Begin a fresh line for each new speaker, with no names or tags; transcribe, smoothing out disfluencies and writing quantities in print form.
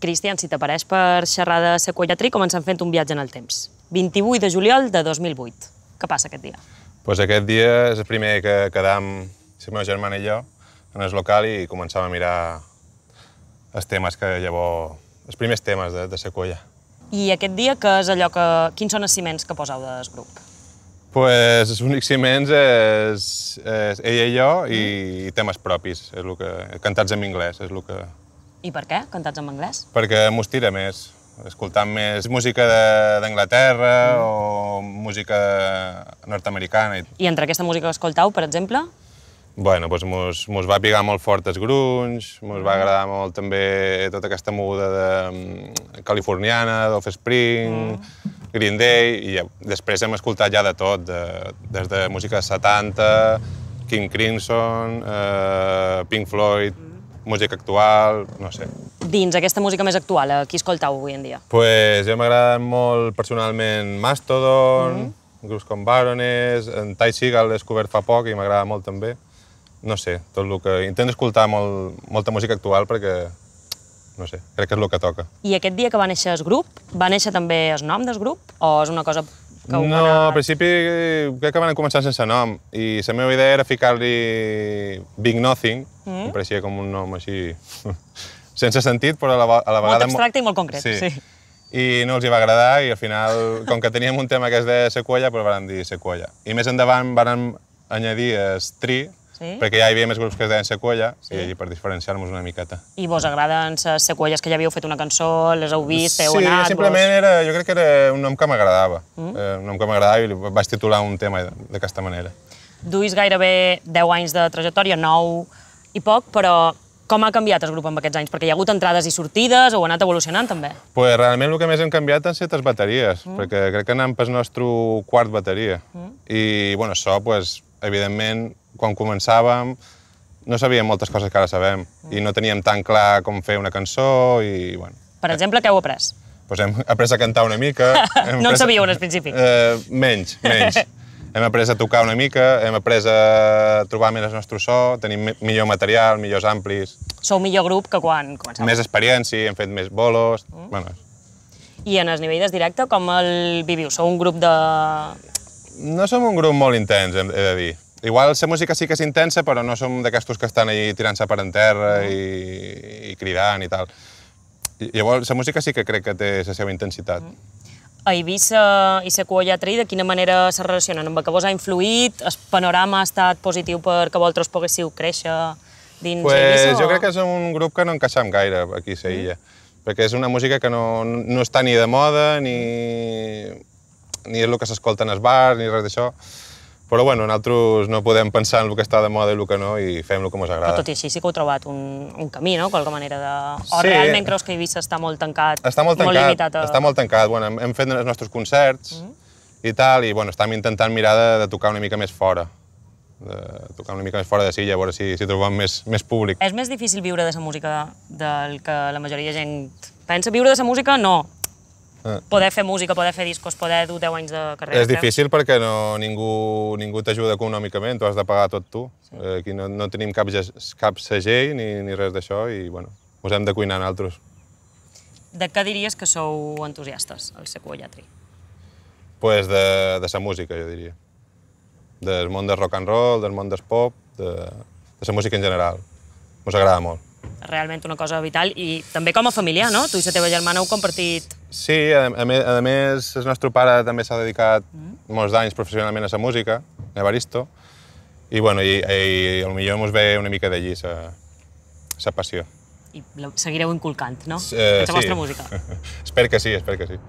Cristian, si t'apareix per xerrar de Sequoia Tree, comencem fent un viatge en el temps. 28 de juliol de 2008. Què passa aquest dia?
Pues aquest dia és el primer que quedam, la meva germana i jo, en el local i començàvem a mirar els temes que llavors... els primers temes de Sequoia.
I aquest dia, quins són els ciments que poseu del grup?
Pues els únics ciments és ella i jo i temes propis, és el que, cantats en anglès, és el que...
I per què, cantats en anglès?
Perquè mos tira més, escoltant més música d'Anglaterra o música nord-americana.
I entre aquesta música que escoltau, per exemple?
Bueno, doncs mos va pigar molt fort el grunge, mos va agradar molt també tota aquesta moguda californiana, d'Offspring, Green Day, i després hem escoltat ja de tot, des de música 70, King Crimson, Pink Floyd, música actual, no sé.
Dins aquesta música més actual, qui escoltau avui en dia?
Pues jo m'agraden molt personalment Mastodon, grups com Baroness, en Ty Segall l'he descobert fa poc i m'agrada molt també. No sé, tot el que... Intento escoltar molta música actual perquè, no sé, crec que és el que toca.
I aquest dia que va néixer el grup, va néixer també el nom del grup? O és una cosa que heu
No, al principi crec que van començar sense nom i la meva idea era ficar-li Big Nothing, em pareixia com un nom així sense sentit, però a la vegada...
Molt abstracte i molt concret, sí.
I no els hi va agradar i al final, com que teníem un tema que es deia Sequoia, doncs van dir Sequoia. I més endavant van añadir el Tree, perquè ja hi havia més grups que es deien Sequoia, i per diferenciar-nos una miqueta.
I vos agraden les Sequoies que ja havíeu fet una cançó, les heu vist, heu anat?
Sí, simplement jo crec que era un nom que m'agradava. Un nom que m'agradava i vaig titular un tema d'aquesta manera.
Duis gairebé 10 anys de trajectòria, 9 i poc, però com ha canviat el grup amb aquests anys? Perquè hi ha hagut entrades i sortides, o ha anat evolucionant també?
Pues realment el que més hem canviat han estat les bateries, perquè crec que anem pel nostre quart bateria. I, bueno, això, evidentment, quan començàvem, no sabíem moltes coses que ara sabem i no teníem tan clar com fer una cançó i, bueno...
Per exemple, què heu après?
Doncs hem après a cantar una mica...
No en sabíeu al principi?
Menys. Hem après a tocar una mica, hem après a trobar més el nostre so, tenim millor material, millors amplis...
Sou millor grup que quan començàveu?
Més experiència, hem fet més bolos...
I en el nivell del directe, com el viviu? Sou un grup de...
No som un grup molt intens, he de dir. Igual la música sí que és intensa, però no som d'aquestos que estan allà tirant-se per en terra i cridant i tal. Llavors, la música sí que crec que té la seva intensitat.
A Eivissa i Sequoia Tree, de quina manera se relacionen? Amb què vos ha influït? El panorama ha estat positiu perquè vosaltres poguéssiu créixer dins Eivissa?
Jo crec que som un grup que no encaixem gaire aquí a l'illa, perquè és una música que no està ni de moda, ni és el que s'escolta en els bars, ni res d'això. Però bueno, nosaltres no podem pensar en el que està de moda i el que no, i fem el que ens agrada.
Però tot i així sí que heu trobat un camí, no? Qualque manera de... O realment creus que Eivissa està molt tancat?
Està molt tancat, està molt tancat. Hem fet els nostres concerts i tal, i estem intentant mirar de tocar una mica més fora. De tocar una mica més fora de Silla, a veure si trobem més públic.
És més difícil viure de la música del que la majoria de gent pensa? Viure de la música, no. Poder fer música, poder fer discos, poder dur 10 anys de carrera.
És difícil perquè ningú t'ajuda econòmicament, t'ho has de pagar tot tu. Aquí no tenim cap segell ni res d'això i ens hem de cuinar nosaltres.
De què diries que sou entusiastes, al Sequoia Tree?
Pues de la música, jo diria. Del món del rock and roll, del món del pop, de la música en general. Ens agrada molt.
Realment una cosa vital i també com a familiar, no? Tu i la teva germana heu compartit...
Sí, a més, el nostre pare també s'ha dedicat molts anys professionalment a la música, a Evaristo, i potser ens ve una mica d'allí, la passió.
I seguireu inculcant, no? La vostra música.
Espero que sí, espero que sí.